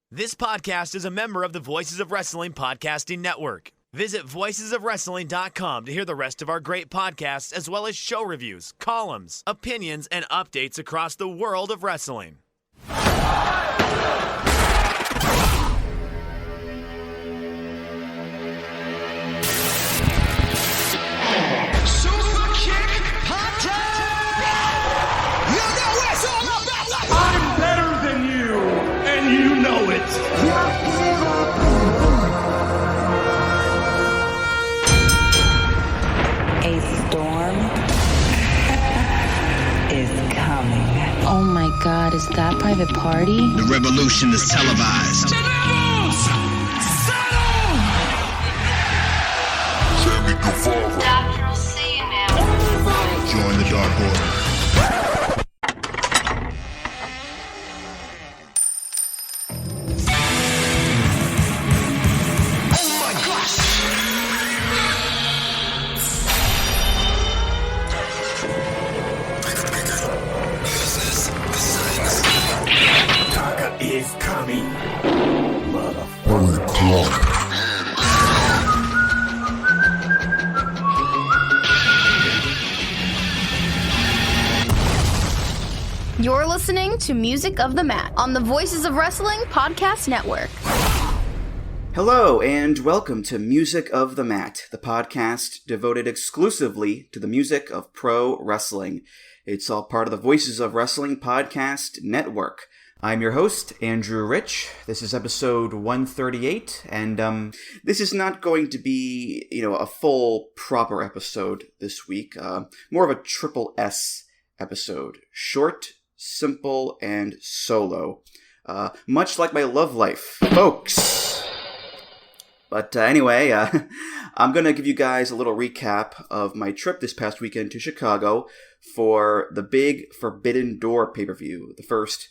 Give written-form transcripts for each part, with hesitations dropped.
This podcast is a member of the Voices of Wrestling Podcasting Network. Visit voicesofwrestling.com to hear the rest of our great podcasts, as well as show reviews, columns, opinions, and updates across the world of wrestling. I'm better than you, and you know it. A storm is coming. Oh my God, is that Private Party? The revolution is televised. The rebels! Settle! Doctor, I'll see you now. Join the Dark Order. Is coming. You're listening to Music of the Mat on the Voices of Wrestling Podcast Network. Hello, and welcome to Music of the Mat, the podcast devoted exclusively to the music of pro wrestling. It's all part of the Voices of Wrestling Podcast Network. I'm your host, Andrew Rich. This is episode 138, and this is not going to be, a full, proper episode this week. More of a triple S episode. Short, simple, and solo. Much like my love life, folks. But anyway, I'm going to give you guys a little recap of my trip this past weekend to Chicago for the big Forbidden Door pay-per-view, the first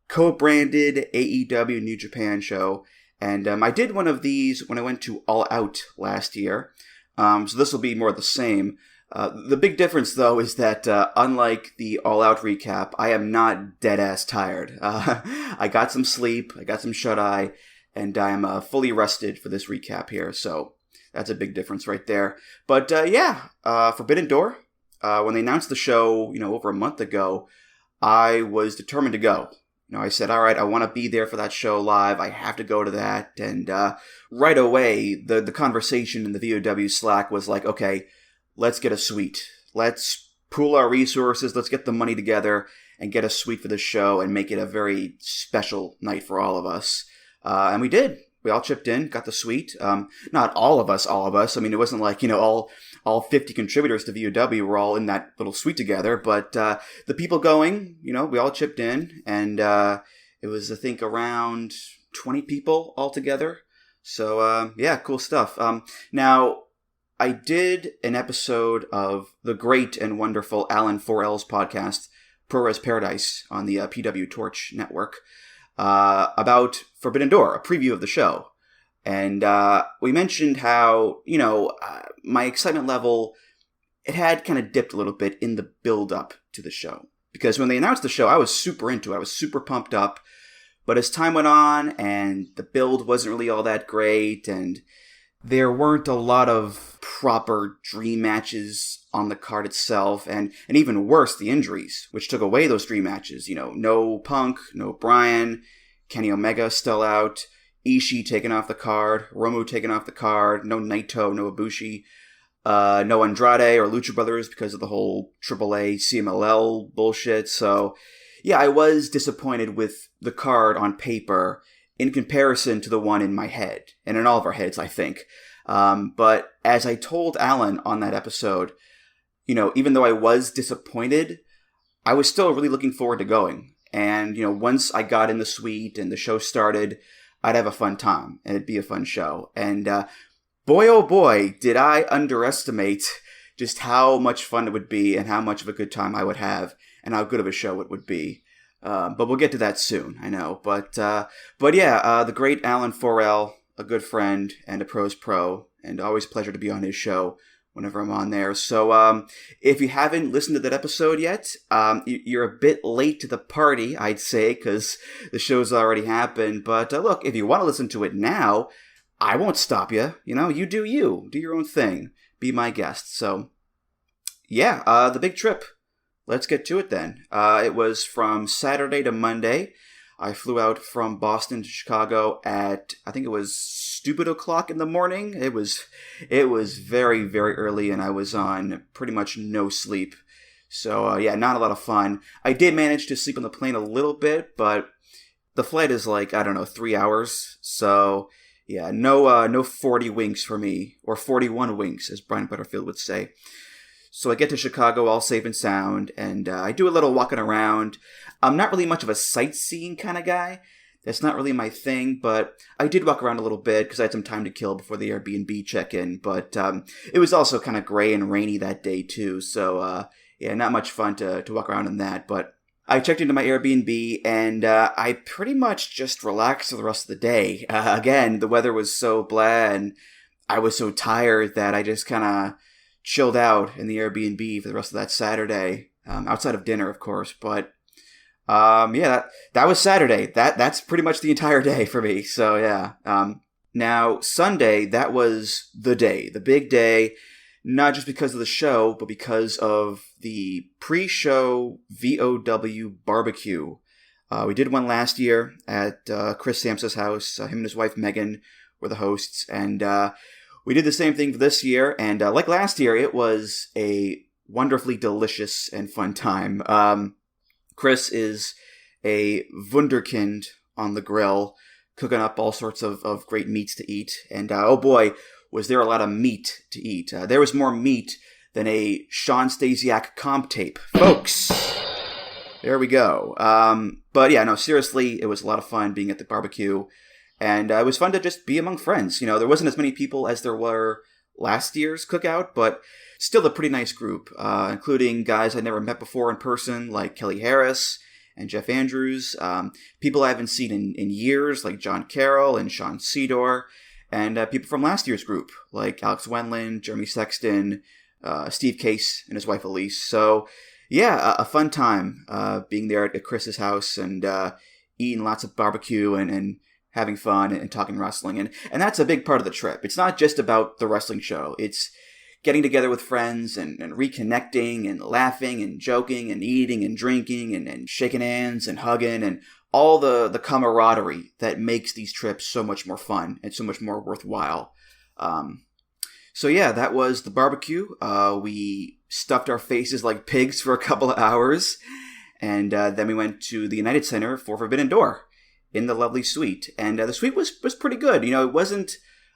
co-branded AEW New Japan show, and I did one of these when I went to All Out last year, so this will be more the same. The big difference, though, is that unlike the All Out recap, I am not dead-ass tired. I got some sleep, I got some shut-eye, and I am fully rested for this recap here, so that's a big difference right there. But Forbidden Door, when they announced the show, over a month ago, I was determined to go. I said, all right, I want to be there for that show live. I have to go to that. And right away, the conversation in the VOW Slack was like, okay, let's get a suite. Let's pool our resources. Let's get the money together and get a suite for the show and make it a very special night for all of us. And we did. We all chipped in, got the suite. Not all of us. I mean, it wasn't like, all 50 contributors to VOW were all in that little suite together. But the people going, we all chipped in. And it was, I think, around 20 people altogether. So, cool stuff. Now, I did an episode of the great and wonderful Alan Forel's podcast, Pro Res Paradise, on the PW Torch network, about Forbidden Door, a preview of the show. And we mentioned how, my excitement level, it had kind of dipped a little bit in the build-up to the show. Because when they announced the show, I was super into it. I was super pumped up. But as time went on, and the build wasn't really all that great, and there weren't a lot of proper dream matches on the card itself, and even worse, the injuries, which took away those dream matches. No Punk, no Bryan, Kenny Omega still out, Ishii taken off the card, Romu taken off the card, no Naito, no Ibushi, no Andrade or Lucha Brothers because of the whole AAA CMLL bullshit. So, yeah, I was disappointed with the card on paper in comparison to the one in my head, and in all of our heads, I think. But as I told Alan on that episode, even though I was disappointed, I was still really looking forward to going. And, once I got in the suite and the show started, I'd have a fun time, and it'd be a fun show. And boy, oh boy, did I underestimate just how much fun it would be and how much of a good time I would have and how good of a show it would be. But we'll get to that soon, I know. But the great Alan Forel, a good friend and a pro's pro, and always a pleasure to be on his show whenever I'm on there. So if you haven't listened to that episode yet, you're a bit late to the party, I'd say, because the show's already happened. But look, if you want to listen to it now, I won't stop you. You do you. Do your own thing. Be my guest. So, yeah, the big trip. Let's get to it then. It was from Saturday to Monday. I flew out from Boston to Chicago at, I think it was stupid o'clock in the morning. It was very, very early, and I was on pretty much no sleep. So, yeah, not a lot of fun. I did manage to sleep on the plane a little bit, but the flight is 3 hours. So, yeah, no 40 winks for me, or 41 winks, as Brian Butterfield would say. So I get to Chicago all safe and sound, and I do a little walking around. I'm not really much of a sightseeing kind of guy. That's not really my thing, but I did walk around a little bit because I had some time to kill before the Airbnb check-in. But it was also kind of gray and rainy that day too, so yeah, not much fun to walk around in that. But I checked into my Airbnb, and I pretty much just relaxed for the rest of the day. Again, the weather was so blah, and I was so tired that I just kind of chilled out in the Airbnb for the rest of that Saturday, outside of dinner, of course. But yeah, that was Saturday. That's pretty much the entire day for me. So yeah. Now Sunday, that was the day, the big day, not just because of the show, but because of the pre-show VOW barbecue. We did one last year at Chris Samsa's house. Him and his wife Megan were the hosts, and we did the same thing for this year, and like last year, it was a wonderfully delicious and fun time. Chris is a wunderkind on the grill, cooking up all sorts of great meats to eat, and oh boy, was there a lot of meat to eat. There was more meat than a Sean Stasiak comp tape. Folks, there we go. But yeah, no, seriously, it was a lot of fun being at the barbecue. And it was fun to just be among friends. There wasn't as many people as there were last year's cookout, but still a pretty nice group, including guys I never met before in person, like Kelly Harris and Jeff Andrews, people I haven't seen in years, like John Carroll and Sean Sedor, and people from last year's group, like Alex Wendland, Jeremy Sexton, Steve Case, and his wife Elise. So, yeah, a fun time being there at Chris's house and eating lots of barbecue and having fun and talking wrestling. And that's a big part of the trip. It's not just about the wrestling show. It's getting together with friends and reconnecting and laughing and joking and eating and drinking and shaking hands and hugging and all the camaraderie that makes these trips so much more fun and so much more worthwhile. So yeah, that was the barbecue. We stuffed our faces like pigs for a couple of hours. And then we went to the United Center for Forbidden Door in the lovely suite. And the suite was pretty good. It wasn't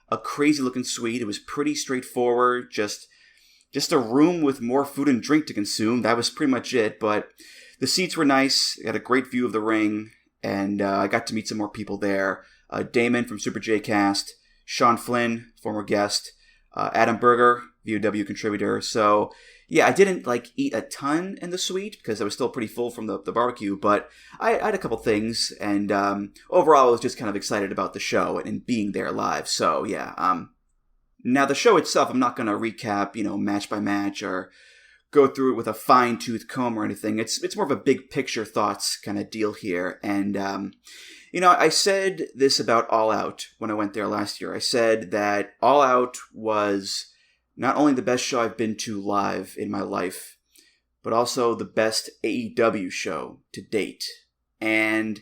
a crazy looking suite. It was pretty straightforward. Just a room with more food and drink to consume. That was pretty much it. But the seats were nice. It had a great view of the ring. And I got to meet some more people there. Damon from Super J Cast, Sean Flynn, former guest, Adam Berger, VOW contributor. So yeah, I didn't eat a ton in the suite because I was still pretty full from the barbecue, but I had a couple things, and overall I was just kind of excited about the show and being there live. So yeah, now the show itself, I'm not going to recap, match by match or go through it with a fine-tooth comb or anything. It's more of a big picture thoughts kind of deal here. And I said this about All Out when I went there last year. I said that All Out was not only the best show I've been to live in my life, but also the best AEW show to date. And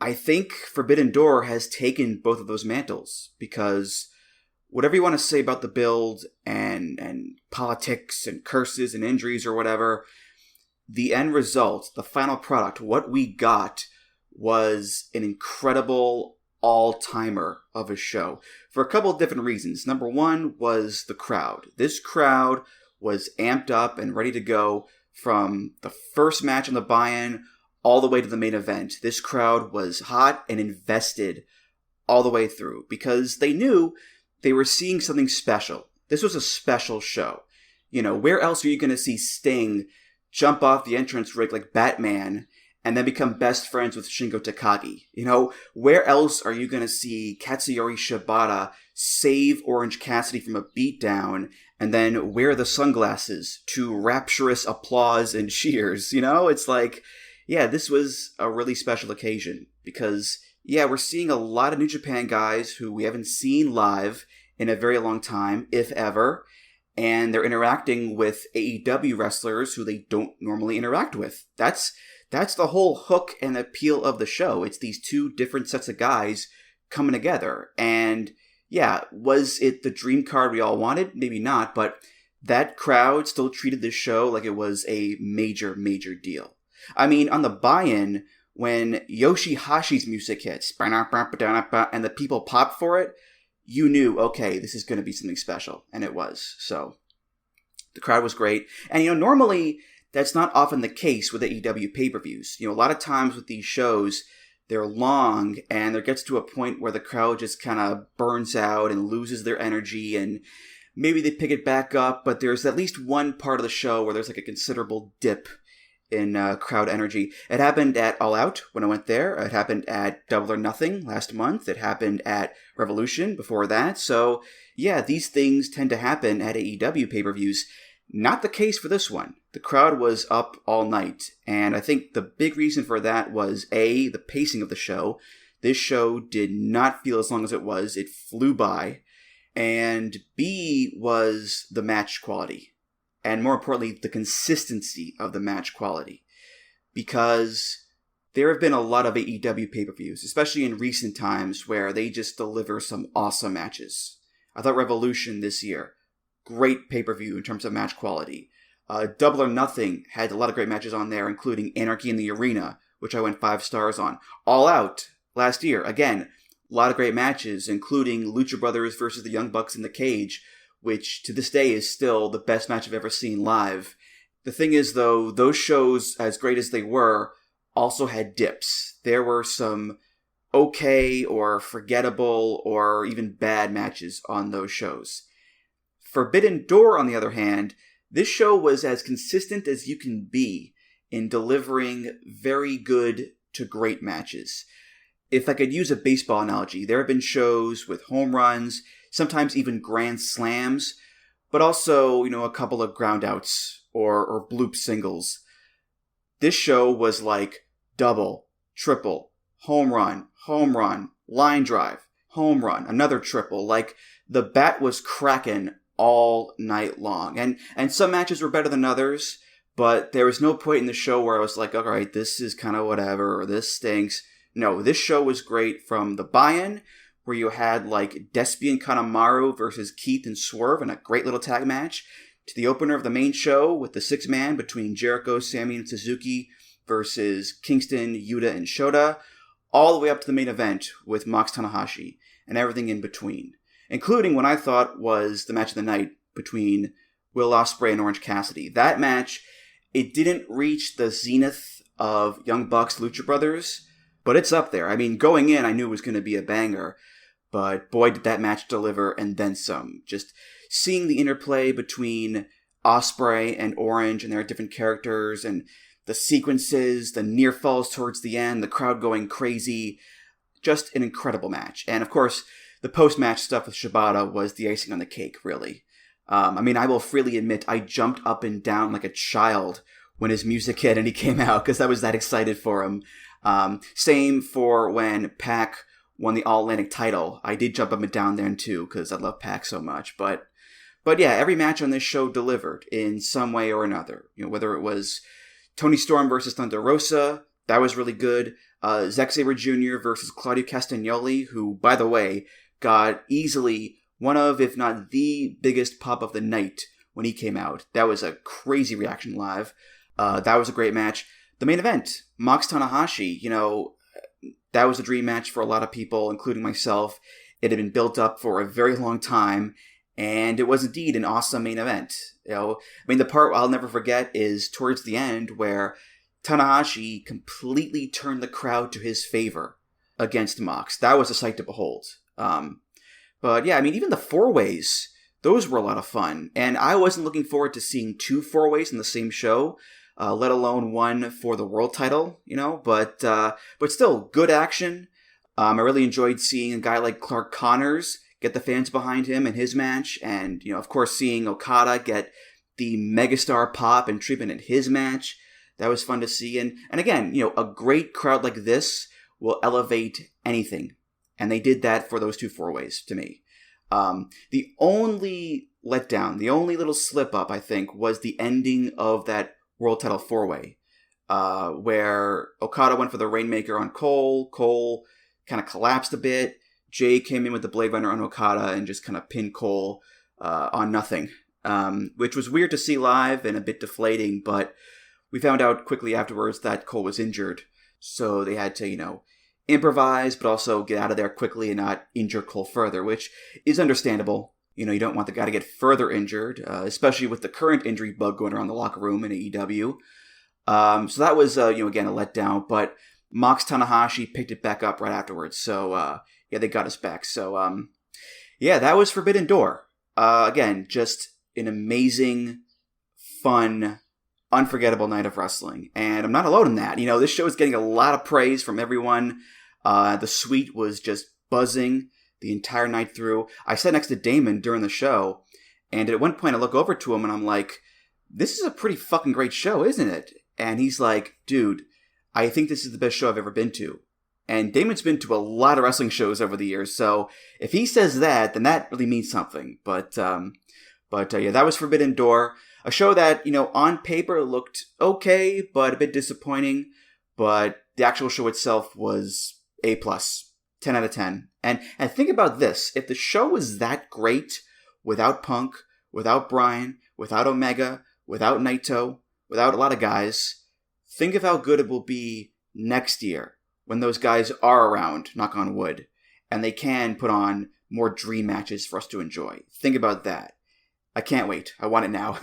I think Forbidden Door has taken both of those mantles, because whatever you want to say about the build and politics and curses and injuries or whatever, the end result, the final product, what we got was an incredible all-timer of a show for a couple of different reasons. Number one was the crowd. This crowd was amped up and ready to go from the first match on the buy-in all the way to the main event. This crowd was hot and invested all the way through because they knew they were seeing something special. This was a special show. Where else are you going to see Sting jump off the entrance rig like Batman and then become best friends with Shingo Takagi. You know, where else are you going to see Katsuyori Shibata save Orange Cassidy from a beatdown and then wear the sunglasses to rapturous applause and cheers? You know, it's like, yeah, this was a really special occasion because, yeah, we're seeing a lot of New Japan guys who we haven't seen live in a very long time, if ever, and they're interacting with AEW wrestlers who they don't normally interact with. That's the whole hook and appeal of the show. It's these two different sets of guys coming together. And yeah, was it the dream card we all wanted? Maybe not, but that crowd still treated this show like it was a major, major deal. I mean, on the buy-in, when Yoshihashi's music hits, and the people pop for it, you knew, okay, this is going to be something special. And it was. So the crowd was great. And, you know, normally that's not often the case with AEW pay-per-views. You know, a lot of times with these shows, they're long and there gets to a point where the crowd just kind of burns out and loses their energy and maybe they pick it back up, but there's at least one part of the show where there's like a considerable dip in crowd energy. It happened at All Out when I went there. It happened at Double or Nothing last month. It happened at Revolution before that. So yeah, these things tend to happen at AEW pay-per-views. Not the case for this one. The crowd was up all night, and I think the big reason for that was A, the pacing of the show. This show did not feel as long as it was. It flew by. And B was the match quality. And more importantly, the consistency of the match quality. Because there have been a lot of AEW pay-per-views, especially in recent times, where they just deliver some awesome matches. I thought Revolution this year, great pay-per-view in terms of match quality. Double or Nothing had a lot of great matches on there, including Anarchy in the Arena, which I went 5 stars on. All Out last year, again, a lot of great matches, including Lucha Brothers versus the Young Bucks in the cage, which to this day is still the best match I've ever seen live. The thing is, though, those shows, as great as they were, also had dips. There were some okay or forgettable or even bad matches on those shows. Forbidden Door, on the other hand, this show was as consistent as you can be in delivering very good to great matches. If I could use a baseball analogy, there have been shows with home runs, sometimes even grand slams, but also, you know, a couple of groundouts or bloop singles. This show was like double, triple, home run, line drive, home run, another triple. Like the bat was cracking all night long. And some matches were better than others, but there was no point in the show where I was like, all right, this is kind of whatever, or this stinks. No, this show was great from the buy-in, where you had like Despian Kanemaru versus Keith and Swerve in a great little tag match, to the opener of the main show with the 6-man between Jericho, Sammy, and Suzuki versus Kingston, Yuta, and Shota, all the way up to the main event with Mox Tanahashi and everything in between, including what I thought was the match of the night between Will Ospreay and Orange Cassidy. That match, it didn't reach the zenith of Young Bucks Lucha Brothers, but it's up there. I mean, going in, I knew it was going to be a banger, but boy, did that match deliver, and then some. Just seeing the interplay between Ospreay and Orange and their different characters, and the sequences, the near falls towards the end, the crowd going crazy. Just an incredible match. And of course, the post-match stuff with Shibata was the icing on the cake, really. I mean, I will freely admit I jumped up and down like a child when his music hit and he came out, because I was that excited for him. Same for when Pac won the All-Atlantic title. I did jump up and down then too, because I love Pac so much. But yeah, every match on this show delivered in some way or another. You know, whether it was Tony Storm versus Thunder Rosa, that was really good. Zack Sabre Jr. versus Claudio Castagnoli, who, by the way, got easily one of, if not the biggest pop of the night when he came out. That was a crazy reaction live. That was a great match. The main event, Mox Tanahashi, you know, that was a dream match for a lot of people, including myself. It had been built up for a very long time, and it was indeed an awesome main event. You know, I mean, the part I'll never forget is towards the end where Tanahashi completely turned the crowd to his favor against Mox. That was a sight to behold. But yeah, I mean, even the 4-ways, those were a lot of fun. And I wasn't looking forward to seeing 2 4-ways in the same show. let alone one for the world title, but still good action. I really enjoyed seeing a guy like Clark Connors get the fans behind him in his match, and of course seeing Okada get the megastar pop and treatment in his match. That was fun to see, and again, a great crowd like this will elevate anything, and they did that for those two four-ways to me. The only letdown, the only little slip up, I think, was the ending of that world title four-way, where Okada went for the Rainmaker on Cole. Cole kind of collapsed a bit. Jay came in with the Blade Runner on Okada and just kind of pinned Cole on nothing, which was weird to see live and a bit deflating, but we found out quickly afterwards that Cole was injured, so they had to, improvise, but also get out of there quickly and not injure Cole further, which is understandable. You don't want the guy to get further injured, especially with the current injury bug going around the locker room in AEW. So that was, again, a letdown, but Mox Tanahashi picked it back up right afterwards. So, they got us back. So, that was Forbidden Door. Again, just an amazing, fun, unforgettable night of wrestling. And I'm not alone in that. This show is getting a lot of praise from everyone. The suite was just buzzing the entire night through. I sat next to Damon during the show, and at one point I look over to him and I'm like, this is a pretty fucking great show, isn't it? And he's like, dude, I think this is the best show I've ever been to. And Damon's been to a lot of wrestling shows over the years, so if he says that, then that really means something. But that was Forbidden Door. A show that, on paper looked okay, but a bit disappointing. But the actual show itself was A+, 10 out of 10. And think about this. If the show was that great, without Punk, without Bryan, without Omega, without Naito, without a lot of guys, think of how good it will be next year when those guys are around, knock on wood, and they can put on more dream matches for us to enjoy. Think about that. I can't wait. I want it now.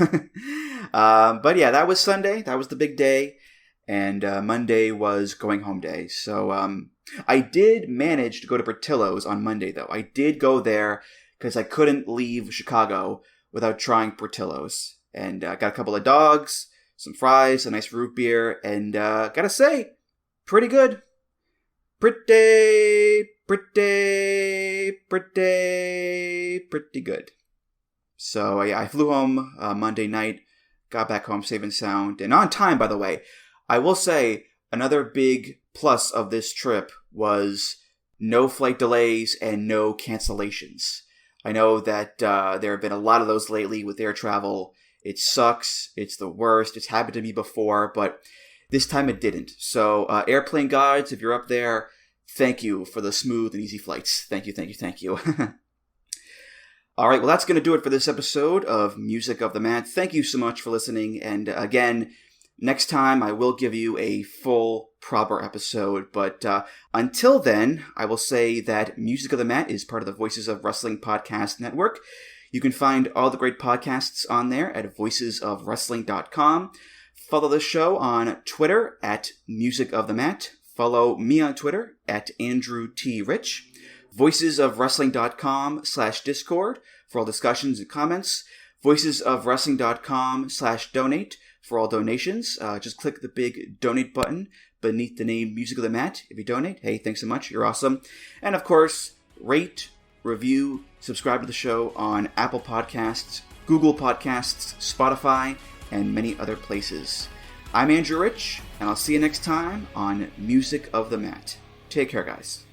But yeah, that was Sunday. That was the big day. And Monday was going home day. So I did manage to go to Portillo's on Monday, though. I did go there because I couldn't leave Chicago without trying Portillo's. And got a couple of dogs, some fries, a nice root beer, and gotta say, pretty good. Pretty good. So I flew home Monday night, got back home safe and sound, and on time, by the way. I will say another big plus of this trip was no flight delays and no cancellations. I know that there have been a lot of those lately with air travel. It sucks. It's the worst. It's happened to me before, but this time it didn't. So airplane gods, if you're up there, thank you for the smooth and easy flights. Thank you. All right, well, that's going to do it for this episode of Music of the Mat. Thank you so much for listening. And again, next time I will give you a full, proper episode. But until then, I will say that Music of the Mat is part of the Voices of Wrestling Podcast Network. You can find all the great podcasts on there at voicesofwrestling.com. Follow the show on Twitter at Music of the Mat. Follow me on Twitter at Andrew T. Rich. voicesofwrestling.com/Discord for all discussions and comments. voicesofwrestling.com/donate for all donations. Just click the big donate button beneath the name Music of the Mat if you donate. Hey, thanks so much. You're awesome. And of course, rate, review, subscribe to the show on Apple Podcasts, Google Podcasts, Spotify, and many other places. I'm Andrew Rich, and I'll see you next time on Music of the Mat. Take care, guys.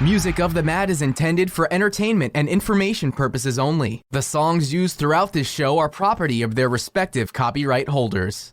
Music of the Mat is intended for entertainment and information purposes only. The songs used throughout this show are property of their respective copyright holders.